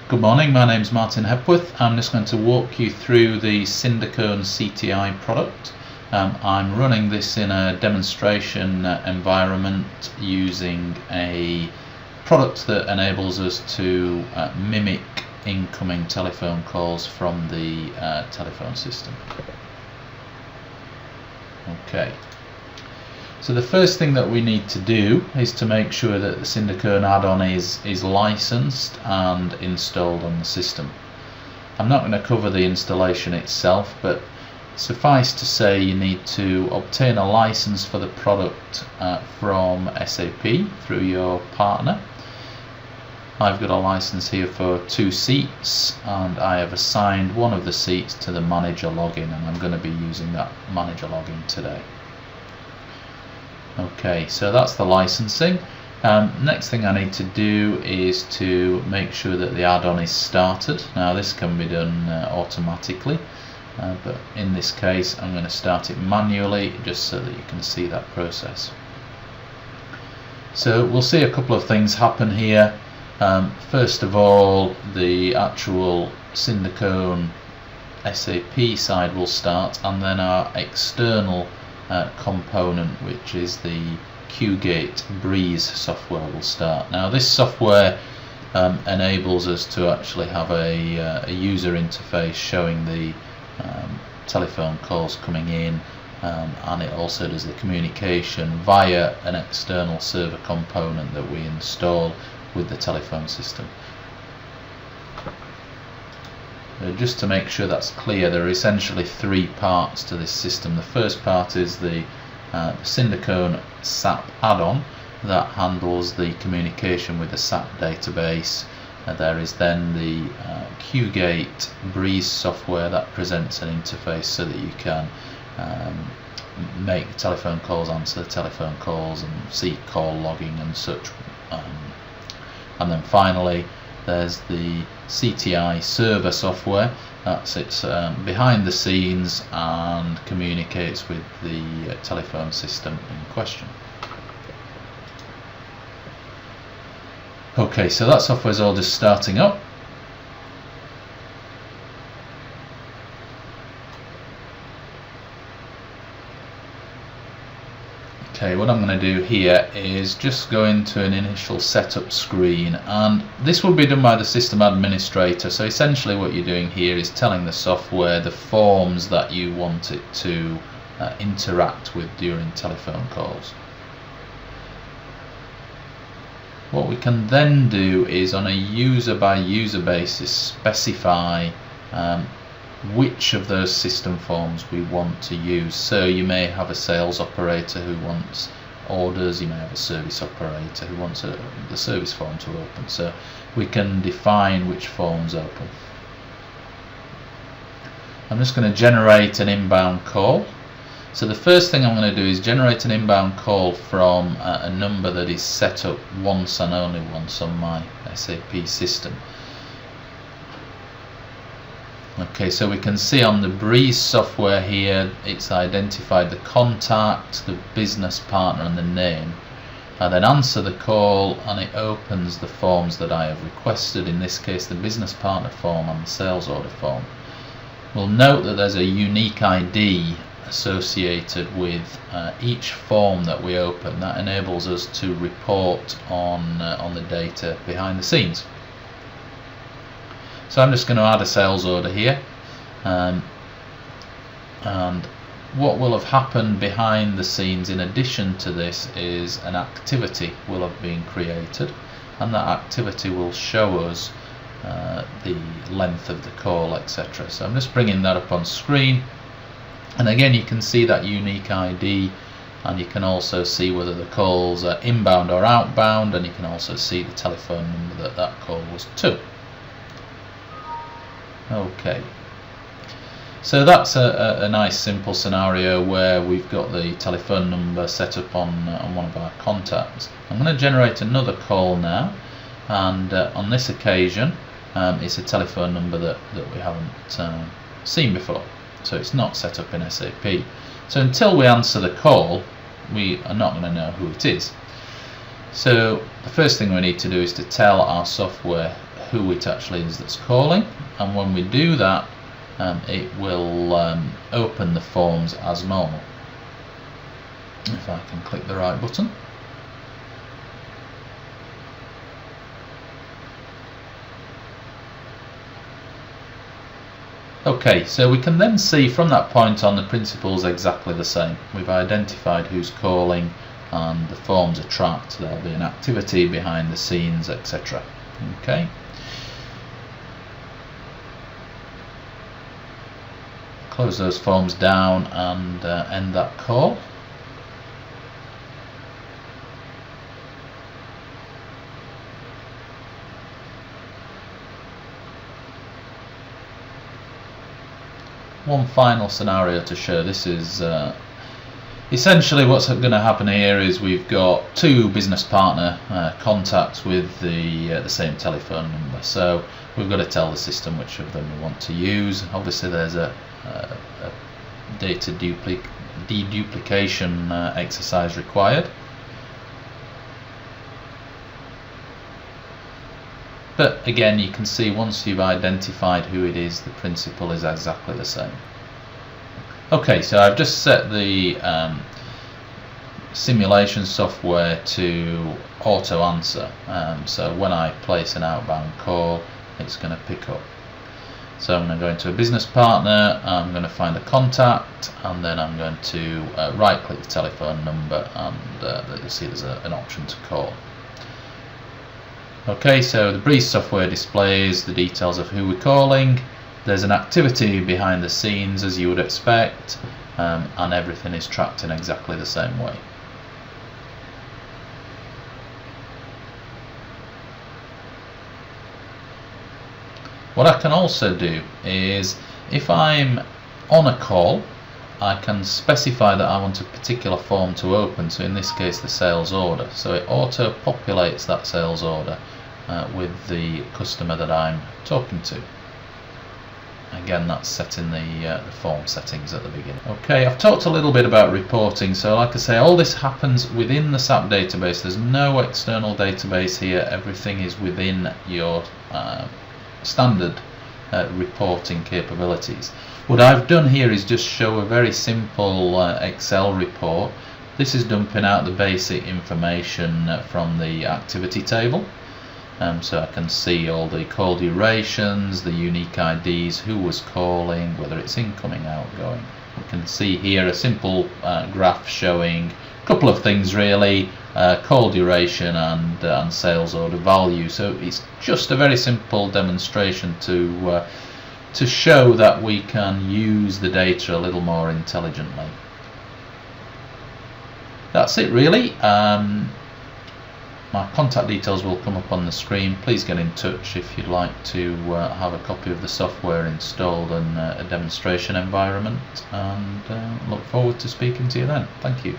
Good morning, my name is Martin Hepworth. I'm just going to walk you through the Syndicone CTI product. I'm running this in a demonstration environment using a product that enables us to mimic incoming telephone calls from the telephone system. Okay. So the first thing that we need to do is to make sure that the Syndicone add-on is licensed and installed on the system. I'm not going to cover the installation itself, but suffice to say you need to obtain a license for the product from SAP through your partner. I've got a license here for 2 seats, and I have assigned one of the seats to the manager login, and I'm going to be using that manager login today. Okay, so that's the licensing. Next thing I need to do is to make sure that the add-on is started. Now this can be done automatically, but in this case I'm going to start it manually just so that you can see that process. So we'll see a couple of things happen here. First of all, the actual Syndicone SAP side will start, and then our external component, which is the QGate Breeze software, will start. Now this software enables us to actually have a user interface showing the telephone calls coming in, and it also does the communication via an external server component that we install with the telephone system. Just to make sure that's clear, there are essentially 3 parts to this system. The first part is the Syndicone SAP add-on that handles the communication with the SAP database. There is then the QGate Breeze software that presents an interface so that you can make telephone calls, answer telephone calls, and see call logging and such. And then finally there's the CTI server software that sits behind the scenes and communicates with the telephone system in question. Okay, so that software is all just starting up. Okay, what I'm going to do here is just go into an initial setup screen, and this will be done by the system administrator. So essentially what you're doing here is telling the software the forms that you want it to interact with during telephone calls. What we can then do is, on a user by user basis, specify which of those system forms we want to use. So you may have a sales operator who wants orders, you may have a service operator who wants the service form to open, so we can define which forms open. I'm just going to generate an inbound call. So the first thing I'm going to do is generate an inbound call from a number that is set up once and only once on my SAP system. Okay, so we can see on the Breeze software here, it's identified the contact, the business partner and the name. I then answer the call and it opens the forms that I have requested, in this case the business partner form and the sales order form. We'll note that there's a unique ID associated with each form that we open. That enables us to report on the data behind the scenes. So I'm just going to add a sales order here, and what will have happened behind the scenes in addition to this is an activity will have been created, and that activity will show us the length of the call, etc. So I'm just bringing that up on screen, and again you can see that unique ID, and you can also see whether the calls are inbound or outbound, and you can also see the telephone number that call was to. Okay, so that's a nice simple scenario where we've got the telephone number set up on one of our contacts. I'm going to generate another call now, and on this occasion it's a telephone number that we haven't seen before, so it's not set up in SAP. So until we answer the call, we are not going to know who it is. So the first thing we need to do is to tell our software who it actually is that's calling, and when we do that, it will open the forms as normal. If I can click the right button. Okay, so we can then see from that point on the principle's exactly the same. We've identified who's calling and the forms are tracked. There'll be an activity behind the scenes, etc. Okay. Close those forms down and end that call. One final scenario to show. This is essentially what's going to happen here is we've got two business partner contacts with the same telephone number. So we've got to tell the system which of them we want to use. Obviously there's a data deduplication exercise required. But again, you can see once you've identified who it is, the principle is exactly the same. Okay, so I've just set the simulation software to auto answer. So when I place an outbound call, it's going to pick up. So I'm going to go into a business partner, I'm going to find a contact, and then I'm going to right click the telephone number, and you'll see there's an option to call. Okay, so the Breeze software displays the details of who we're calling. There's an activity behind the scenes as you would expect, and everything is tracked in exactly the same way. What I can also do is, if I'm on a call, I can specify that I want a particular form to open, so in this case the sales order. So it auto populates that sales order with the customer that I'm talking to. Again, that's set in the form settings at the beginning. Okay, I've talked a little bit about reporting. So like I say, all this happens within the SAP database. There's no external database here. Everything is within your standard reporting capabilities. What I've done here is just show a very simple Excel report. This is dumping out the basic information from the activity table. So I can see all the call durations, the unique IDs, who was calling, whether it's incoming, outgoing. We can see here a simple graph showing a couple of things really, call duration and sales order value. So it's just a very simple demonstration to show that we can use the data a little more intelligently. That's it really. My contact details will come up on the screen. Please get in touch if you'd like to have a copy of the software installed in a demonstration environment, and look forward to speaking to you then. Thank you.